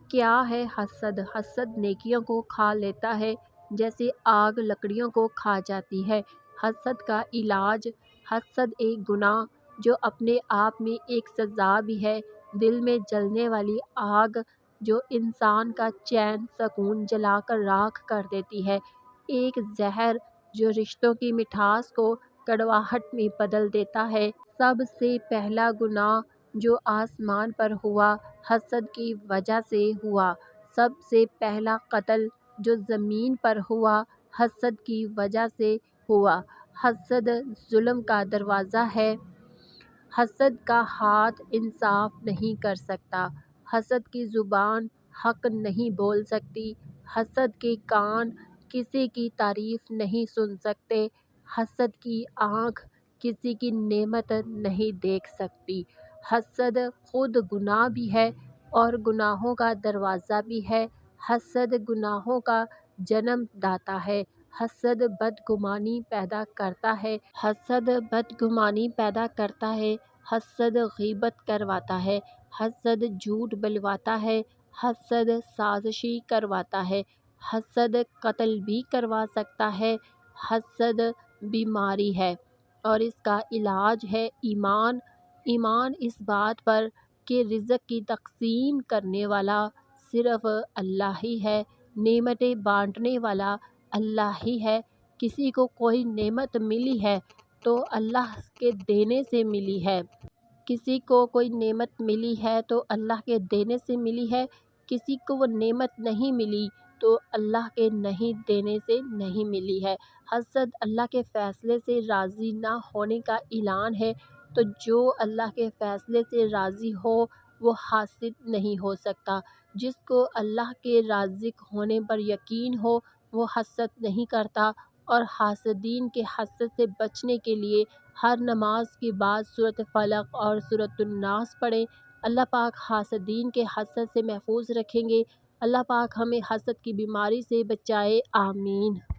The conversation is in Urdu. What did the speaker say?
کیا ہے حسد؟ حسد نیکیوں کو کھا لیتا ہے جیسے آگ لکڑیوں کو کھا جاتی ہے۔ حسد کا علاج: حسد ایک گناہ جو اپنے آپ میں ایک سزا بھی ہے، دل میں جلنے والی آگ جو انسان کا چین سکون جلا کر راکھ کر دیتی ہے، ایک زہر جو رشتوں کی مٹھاس کو کڑواہٹ میں بدل دیتا ہے۔ سب سے پہلا گناہ جو آسمان پر ہوا حسد کی وجہ سے ہوا۔ سب سے پہلا قتل جو زمین پر ہوا حسد کی وجہ سے ہوا۔ حسد ظلم کا دروازہ ہے۔ حسد کا ہاتھ انصاف نہیں کر سکتا۔ حسد کی زبان حق نہیں بول سکتی۔ حسد کے کان کسی کی تعریف نہیں سن سکتے۔ حسد کی آنکھ کسی کی نعمت نہیں دیکھ سکتی۔ حسد خود گناہ بھی ہے اور گناہوں کا دروازہ بھی ہے۔ حسد گناہوں کا جنم داتا ہے۔ حسد بدگمانی پیدا کرتا ہے۔ حسد بدگمانی پیدا کرتا ہے۔ حسد غیبت کرواتا ہے۔ حسد جھوٹ بلواتا ہے۔ حسد سازشی کرواتا ہے۔ حسد قتل بھی کروا سکتا ہے۔ حسد بیماری ہے اور اس کا علاج ہے ایمان۔ ایمان اس بات پر کہ رزق کی تقسیم کرنے والا صرف اللہ ہی ہے، نعمتیں بانٹنے والا اللہ ہی ہے۔ کسی کو کوئی نعمت ملی ہے تو اللہ کے دینے سے ملی ہے۔ کسی کو کوئی نعمت ملی ہے تو اللہ کے دینے سے ملی ہے۔ کسی کو وہ نعمت نہیں ملی تو اللہ کے نہیں دینے سے نہیں ملی ہے۔ حسد اللہ کے فیصلے سے راضی نہ ہونے کا اعلان ہے، تو جو اللہ کے فیصلے سے راضی ہو وہ حاسد نہیں ہو سکتا۔ جس کو اللہ کے رازق ہونے پر یقین ہو وہ حسد نہیں کرتا، اور حاسدین کے حسد سے بچنے کے لیے ہر نماز کے بعد سورۃ فلق اور سورۃ الناس پڑھیں۔ اللہ پاک حاسدین کے حسد سے محفوظ رکھیں گے۔ اللہ پاک ہمیں حسد کی بیماری سے بچائے، آمین۔